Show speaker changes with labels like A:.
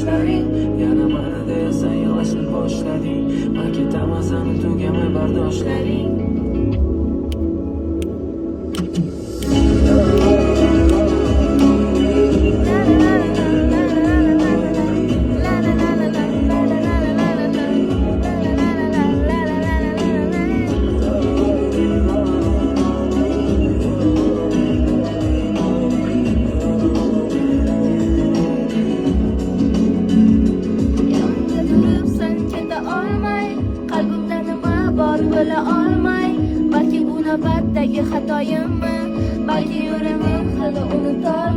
A: sochlaring. Yana mana deyasan yig'lashni boshlading. Men ketaman seni tugamay bardoshlaring.
B: Qalbimda nima bor bila olmay, balki bu navbatdagi xatoyimmi, balki yo'limim hali unutolmay.